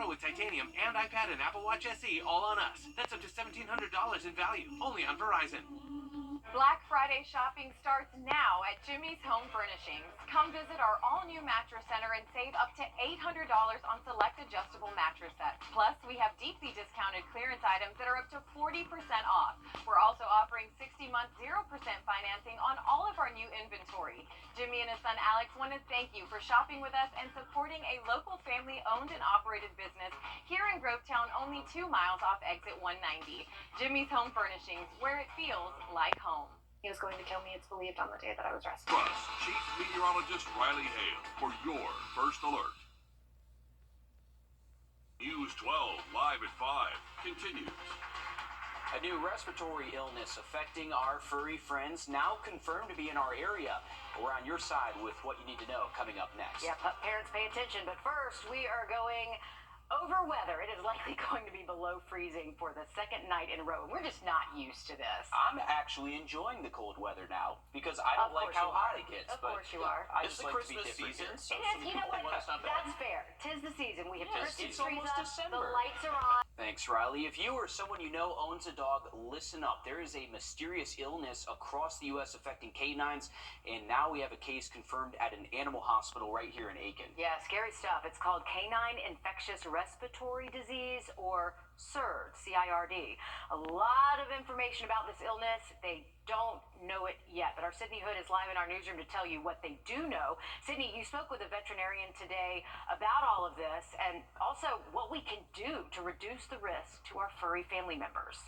with titanium and iPad and Apple Watch SE all on us. That's up to $1,700 in value, only on Verizon. Black Friday shopping starts now at Jimmy's Home Furnishings. Come visit our all-new mattress center and save up to $800 on select adjustable mattress sets. Plus, we have deeply discounted clearance items that are up to 40% off. We're also offering 60-month 0% financing on all of our new inventory. Jimmy and his son Alex want to thank you for shopping with us and supporting a local family-owned and operated business here in Grovetown, only 2 miles off exit 190. Jimmy's Home Furnishings, where it feels like home. He was going to kill me, it's believed, on the day that I was arrested. Plus, Chief Meteorologist Riley Hale for your first alert. News 12 live at 5 continues. A new respiratory illness affecting our furry friends now confirmed to be in our area. We're on your side with what you need to know coming up next. Yeah, parents pay attention, but first we are going over weather. It is likely going to be below freezing for the second night in a row. We're just not used to this. I'm actually enjoying the cold weather now because I don't like how hot it gets. Of course you are. I It's just the like Christmas to be different. season. So It is, you know what? That's not bad. That's fair. 'Tis the season. We have Yes, Christmas it's trees almost up. December. The lights are on. Thanks, Riley. If you or someone you know owns a dog, listen up. There is a mysterious illness across the U.S. affecting canines, and now we have a case confirmed at an animal hospital right here in Aiken. Yeah, scary stuff. It's called canine infectious respiratory disease, or CIRD, C-I-R-D. A lot of information about this illness. They don't know it yet, but our Sydney Hood is live in our newsroom to tell you what they do know. Sydney, you spoke with a veterinarian today about all of this and also what we can do to reduce the risk to our furry family members.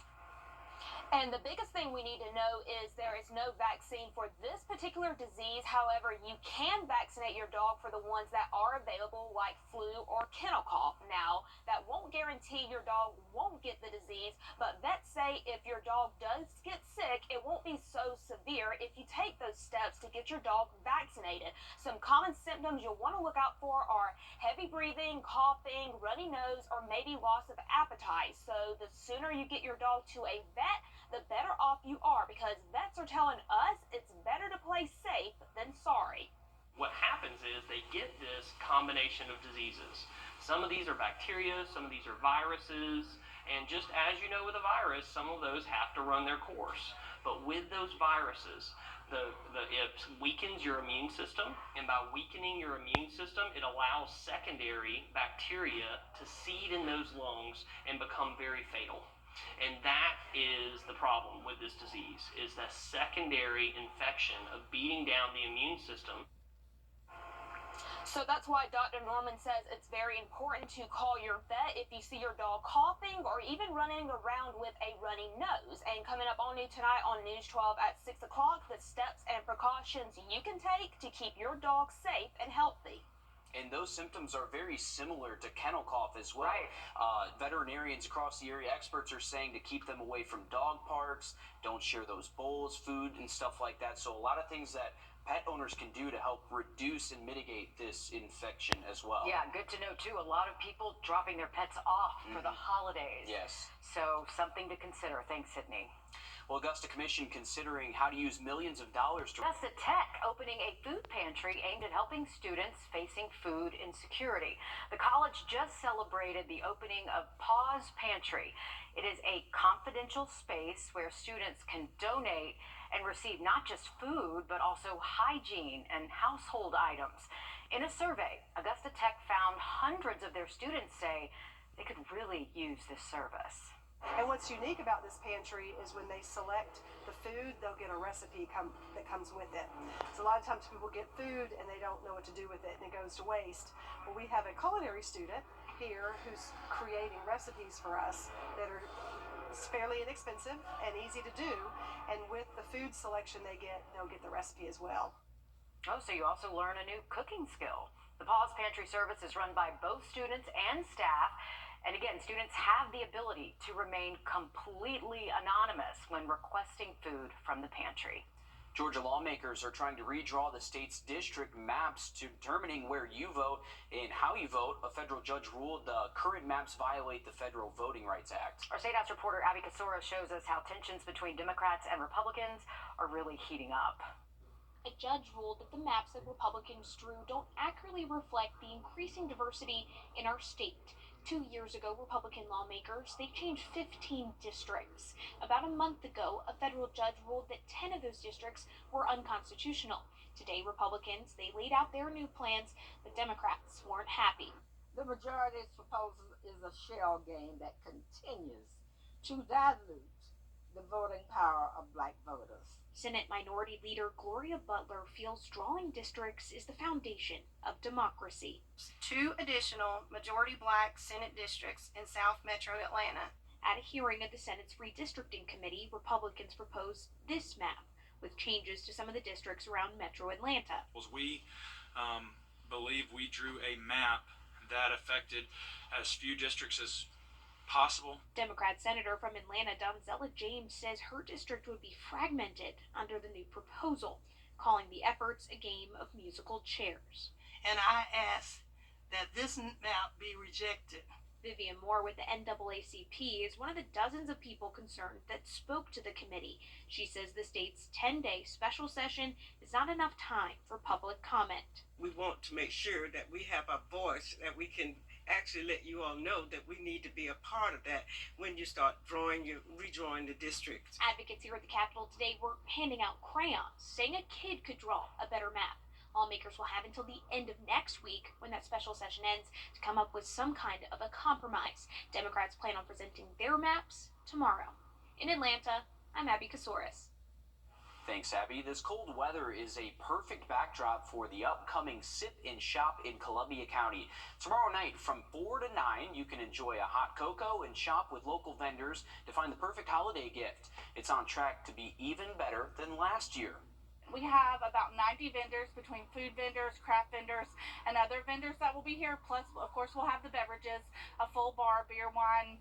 And the biggest thing we need to know is there is no vaccine for this particular disease. However, you can vaccinate your dog for the ones that are available, like flu or kennel cough. Now, that won't guarantee your dog won't get the disease, but vets say if your dog does get sick, it won't be so severe if you take those steps to get your dog vaccinated. Some common symptoms you'll want to look out for are heavy breathing, coughing, runny nose, or maybe loss of appetite. So the sooner you get your dog to a vet, the better off you are, because vets are telling us it's better to play safe than sorry. What happens is they get this combination of diseases. Some of these are bacteria, some of these are viruses, and just as you know with a virus, some of those have to run their course. But with those viruses, it weakens your immune system, and by weakening your immune system, it allows secondary bacteria to seed in those lungs and become very fatal. And that is the problem with this disease, is that secondary infection of beating down the immune system. So that's why Dr. Norman says it's very important to call your vet if you see your dog coughing or even running around with a runny nose. And coming up on you tonight on News 12 at 6 o'clock, the steps and precautions you can take to keep your dog safe and healthy. And those symptoms are very similar to kennel cough as well. Right. Veterinarians across the area, experts are saying to keep them away from dog parks, don't share those bowls, food, and stuff like that. So a lot of things that pet owners can do to help reduce and mitigate this infection as well. Yeah, good to know too. A lot of people dropping their pets off for the holidays. Yes. So something to consider. Thanks, Sydney. Well, Augusta Commission considering how to use millions of dollars to... Augusta Tech opening a food pantry aimed at helping students facing food insecurity. The college just celebrated the opening of Pause Pantry. It is a confidential space where students can donate and receive not just food, but also hygiene and household items. In a survey, Augusta Tech found hundreds of their students say they could really use this service. And what's unique about this pantry is when they select the food, they'll get a recipe that comes with it. So a lot of times people get food and they don't know what to do with it and it goes to waste. Well, we have a culinary student here who's creating recipes for us that are fairly inexpensive and easy to do. And with the food selection they get, they'll get the recipe as well. Oh, so you also learn a new cooking skill. The Pause Pantry service is run by both students and staff. And again, students have the ability to remain completely anonymous when requesting food from the pantry. Georgia lawmakers are trying to redraw the state's district maps to determining where you vote and how you vote. A federal judge ruled the current maps violate the Federal Voting Rights Act. Our State House reporter Abby Kasora shows us how tensions between Democrats and Republicans are really heating up. A judge ruled that the maps that Republicans drew don't accurately reflect the increasing diversity in our state. 2 years ago, Republican lawmakers, they changed 15 districts. About a month ago, a federal judge ruled that 10 of those districts were unconstitutional. Today, Republicans, they laid out their new plans, but Democrats weren't happy. The majority's proposal is a shell game that continues to dilute the voting power of black voters. Senate Minority Leader Gloria Butler feels drawing districts is the foundation of democracy. 2 additional majority black Senate districts in South Metro Atlanta. At a hearing of the Senate's redistricting committee, Republicans proposed this map with changes to some of the districts around Metro Atlanta. We believe we drew a map that affected as few districts as possible. Democrat Senator from Atlanta, Donzella James, says her district would be fragmented under the new proposal, calling the efforts a game of musical chairs. And I ask that this map be rejected. Vivian Moore with the NAACP is one of the dozens of people concerned that spoke to the committee. She says the state's 10-day special session is not enough time for public comment. We want to make sure that we have a voice, that we can actually let you all know that we need to be a part of that when you start redrawing the districts. Advocates here at the Capitol today were handing out crayons, saying a kid could draw a better map. Lawmakers will have until the end of next week, when that special session ends, to come up with some kind of a compromise. Democrats plan on presenting their maps tomorrow. In Atlanta, I'm Abby Kasouris. Thanks, Abby. This cold weather is a perfect backdrop for the upcoming Sip and Shop in Columbia County. Tomorrow night from 4 to 9, you can enjoy a hot cocoa and shop with local vendors to find the perfect holiday gift. It's on track to be even better than last year. We have about 90 vendors between food vendors, craft vendors, and other vendors that will be here. Plus, of course, we'll have the beverages, a full bar, beer, wine,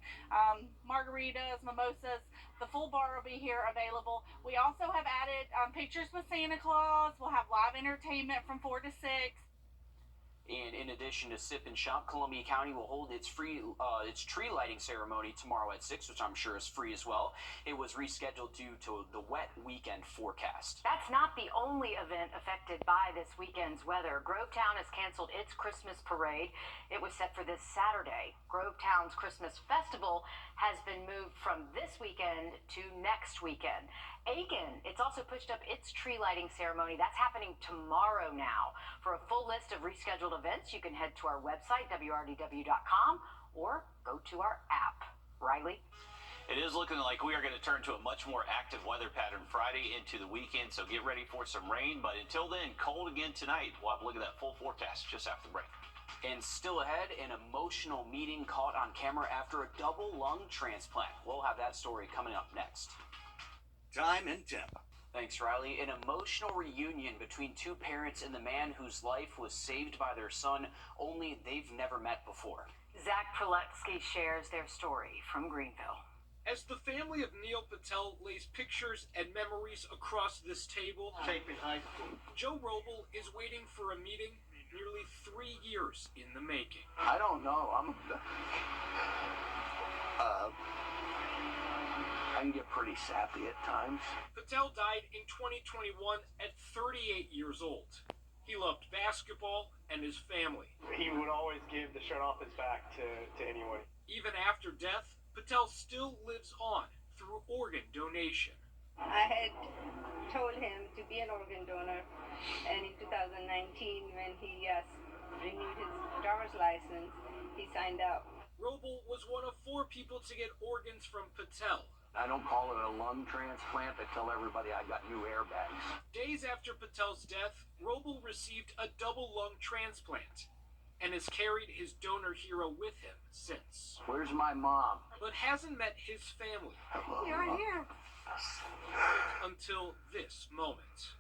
margaritas, mimosas. The full bar will be here available. We also have added pictures with Santa Claus. We'll have live entertainment from 4 to 6. And in addition to Sip and Shop, Columbia County will hold its tree lighting ceremony tomorrow at 6, which I'm sure is free as well. It was rescheduled due to the wet weekend forecast. That's not the only event affected by this weekend's weather. Grovetown has canceled its Christmas parade. It was set for this Saturday. Grovetown's Christmas festival has been moved from this weekend to next weekend. Aiken, it's also pushed up its tree lighting ceremony. That's happening tomorrow now. For a full list of rescheduled events, you can head to our website, wrdw.com, or go to our app. Riley? It is looking like we are going to turn to a much more active weather pattern Friday into the weekend, so get ready for some rain. But until then, cold again tonight. We'll have a look at that full forecast just after the break. And still ahead, an emotional meeting caught on camera after a double lung transplant. We'll have that story coming up next. Time and temp. Thanks, Riley. An emotional reunion between two parents and the man whose life was saved by their son, only they've never met before. Zach Proletsky shares their story from Greenville. As the family of Neil Patel lays pictures and memories across this table, Joe Roble is waiting for a meeting nearly 3 years in the making. I don't know. I can get pretty sappy at times. Patel died in 2021 at 38 years old. He loved basketball and his family. He would always give the shirt off his back to anyone. Even after death, Patel still lives on through organ donation. I had told him to be an organ donor, and in 2019, when he renewed his driver's license, he signed up. Roble was one of 4 people to get organs from Patel. I don't call it a lung transplant. I tell everybody I got new airbags. Days after Patel's death, Roble received a double lung transplant and has carried his donor hero with him since. Where's my mom? But hasn't met his family. Hello, You're Mom. here. Until this moment.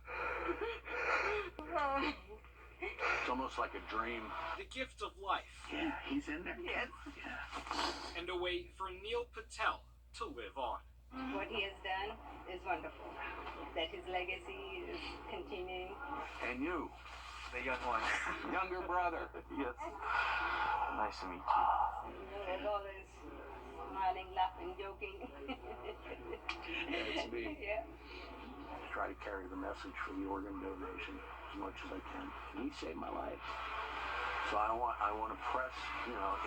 It's almost like a dream. The gift of life. Yeah, he's in there. Yes. Yeah. And a way for Neil Patel to live on. What he has done is wonderful. That his legacy is continuing. And you, The young one. younger brother. Yes. Nice to meet you. As always, smiling, laughing, joking. It's me. Yeah. Try to carry the message for the organ donation as much as I can. He saved my life. So I want to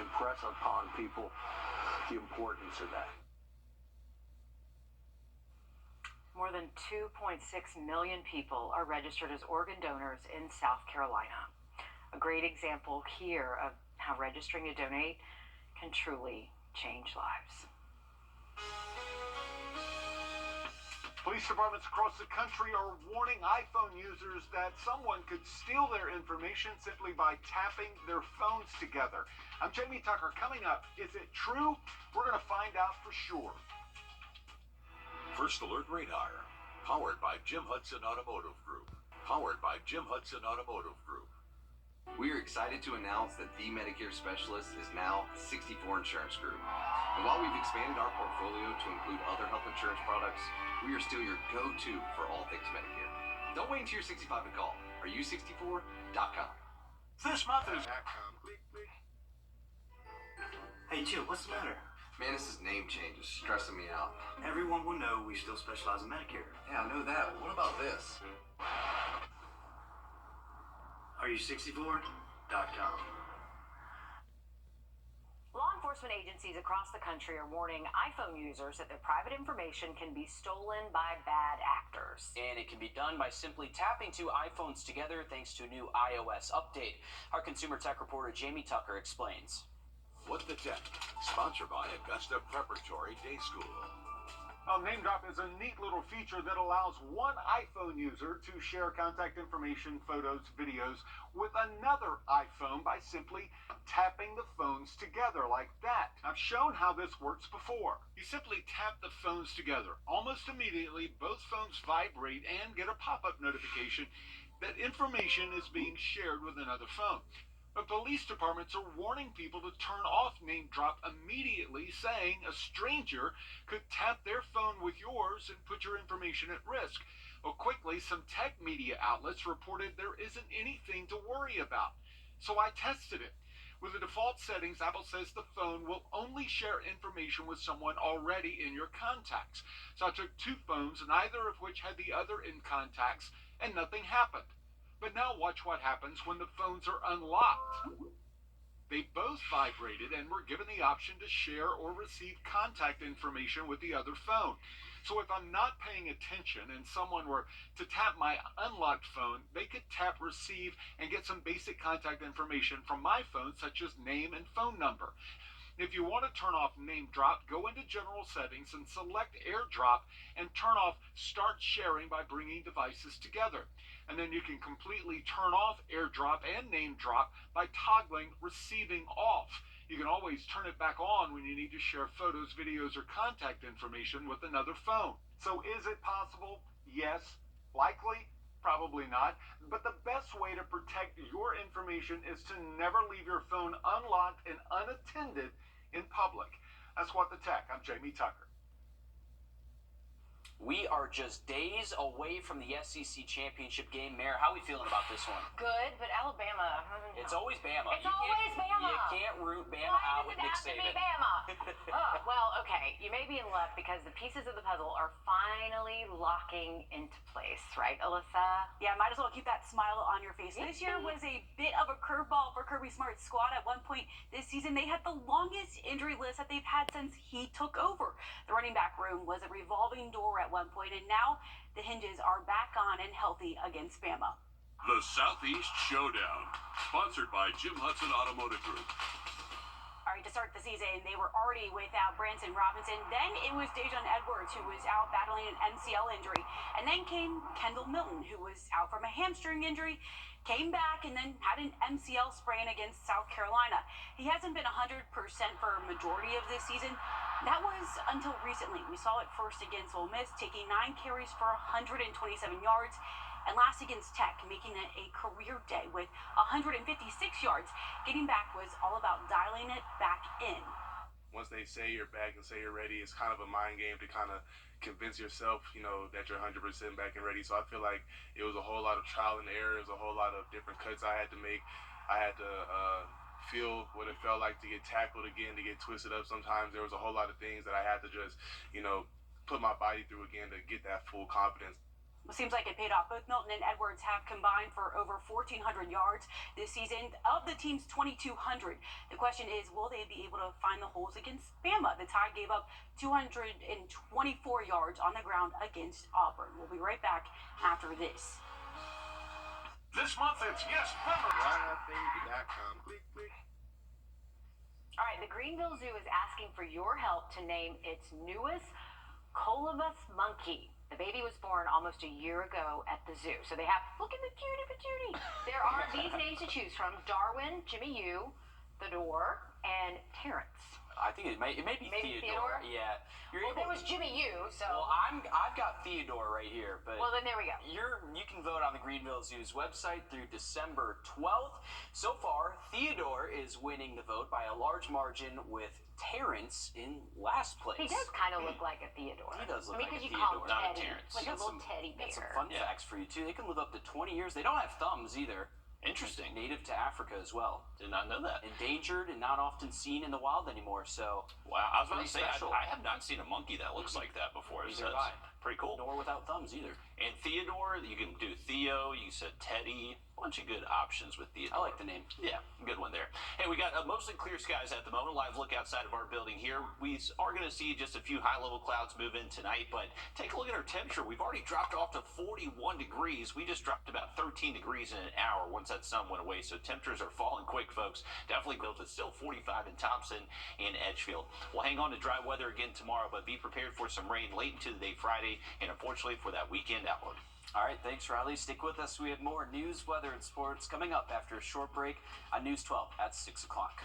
impress upon people the importance of that. More than 2.6 million people are registered as organ donors in South Carolina. A great example here of how registering to donate can truly change lives. Police departments across the country are warning iPhone users that someone could steal their information simply by tapping their phones together. I'm Jamie Tucker. Coming up, is it true? We're going to find out for sure. First Alert Radar, powered by Jim Hudson Automotive Group. Powered by Jim Hudson Automotive Group. We are excited to announce that the Medicare Specialist is now 64 Insurance Group. And while we've expanded our portfolio to include other health insurance products, we are still your go-to for all things Medicare. Don't wait until you're 65 to call. Are64.com. This month is... Hey, Jill, what's the matter? Man, this name change is stressing me out. Everyone will know we still specialize in Medicare. Yeah, I know that. What about this? Are64.com. Law enforcement agencies across the country are warning iPhone users that their private information can be stolen by bad actors. And it can be done by simply tapping two iPhones together thanks to a new iOS update. Our consumer tech reporter Jamie Tucker explains. What the Tech, sponsored by Augusta Preparatory Day School. Name Drop is a neat little feature that allows one iPhone user to share contact information, photos, videos with another iPhone by simply tapping the phones together like that. I've shown how this works before. You simply tap the phones together. Almost immediately, both phones vibrate and get a pop-up notification that information is being shared with another phone. But police departments are warning people to turn off Name Drop immediately, saying a stranger could tap their phone with yours and put your information at risk. Well, quickly, some tech media outlets reported there isn't anything to worry about. So I tested it. With the default settings, Apple says the phone will only share information with someone already in your contacts. So I took two phones, neither of which had the other in contacts, and nothing happened. But now watch what happens when the phones are unlocked. They both vibrated and were given the option to share or receive contact information with the other phone. So if I'm not paying attention and someone were to tap my unlocked phone, they could tap receive and get some basic contact information from my phone, such as name and phone number. If you want to turn off Name Drop, go into General Settings and select AirDrop and turn off Start Sharing by bringing devices together. And then you can completely turn off AirDrop and Name Drop by toggling Receiving off. You can always turn it back on when you need to share photos, videos, or contact information with another phone. So is it possible? Yes. Likely? Probably not. But the best way to protect your information is to never leave your phone unlocked and unattended in public. That's What the Tech. I'm Jamie Tucker. We are just days away from the SEC championship game. Mayor, how are we feeling about this one? Good, but Alabama. It's always Bama. It's always Bama. You can't root Bama Why out with Nick does it have to Saban. be Bama? Well, okay, you may be in luck because the pieces of the puzzle are finally locking into place, right, Alyssa? Yeah, might as well keep that smile on your face. This year was a bit of a curveball for Kirby Smart's squad. At one point this season, they had the longest injury list that they've had since he took over. The running back room was a revolving door at one point, and now the hinges are back on and healthy against Bama. The Southeast Showdown, sponsored by Jim Hudson Automotive Group. All right, to start the season, they were already without Branson Robinson. Then it was Dejon Edwards, who was out battling an MCL injury. And then came Kendall Milton, who was out from a hamstring injury, came back, and then had an MCL sprain against South Carolina. He hasn't been 100% for a majority of this season. That was until recently. We saw it first against Ole Miss, taking 9 carries for 127 yards. And last against Tech, making it a career day with 156 yards. Getting back was all about dialing it back in. Once they say you're back and say you're ready, it's kind of a mind game to kind of convince yourself, that you're 100% back and ready. So I feel like it was a whole lot of trial and error. It was a whole lot of different cuts I had to make. I had to feel what it felt like to get tackled again, to get twisted up sometimes. There was a whole lot of things that I had to just, put my body through again to get that full confidence. It seems like it paid off. Both Milton and Edwards have combined for over 1,400 yards this season of the team's 2,200. The question is, will they be able to find the holes against Bama? The Tide gave up 224 yards on the ground against Auburn. We'll be right back after this. This month it's Yes Memory. All right, the Greenville Zoo is asking for your help to name its newest colobus monkey. The baby was born almost a year ago at the zoo. So they have, look at the cutie patootie. There are these names to choose from: Darwin, Jimmy U, Theodore, and Terrence. I think it may be Theodore. Yeah. There was Jimmy U, so. Well, I've got Theodore right here, but well, then there we go. You can vote on the Greenville Zoo's website through December 12th. So far, Theodore is winning the vote by a large margin, with Terrence in last place. He does kind of look like a Theodore. He does look like a you Theodore, call him not a Teddy, Terrence. like a little teddy bear. Some fun facts for you too. They can live up to 20 years. They don't have thumbs either. Interesting. Native to Africa as well. Did not know that. Endangered and not often seen in the wild anymore. So wow, I was about to say special. I have not seen a monkey that looks like that before. Neither So have I. Pretty cool. Nor without thumbs either. And Theodore, you can do Theo. You said Teddy. A bunch of good options with Theodore. I like the name. Yeah, good one there. Hey, we got mostly clear skies at the moment. Live look outside of our building here. We are going to see just a few high-level clouds move in tonight, but take a look at our temperature. We've already dropped off to 41 degrees. We just dropped about 13 degrees in an hour once that sun went away, so temperatures are falling quick, folks. Definitely built. It's still 45 in Thompson and Edgefield. We'll hang on to dry weather again tomorrow, but be prepared for some rain late into the day Friday, and unfortunately for that weekend outlook. All right, thanks, Riley. Stick with us. We have more news, weather, and sports coming up after a short break on News 12 at 6 o'clock.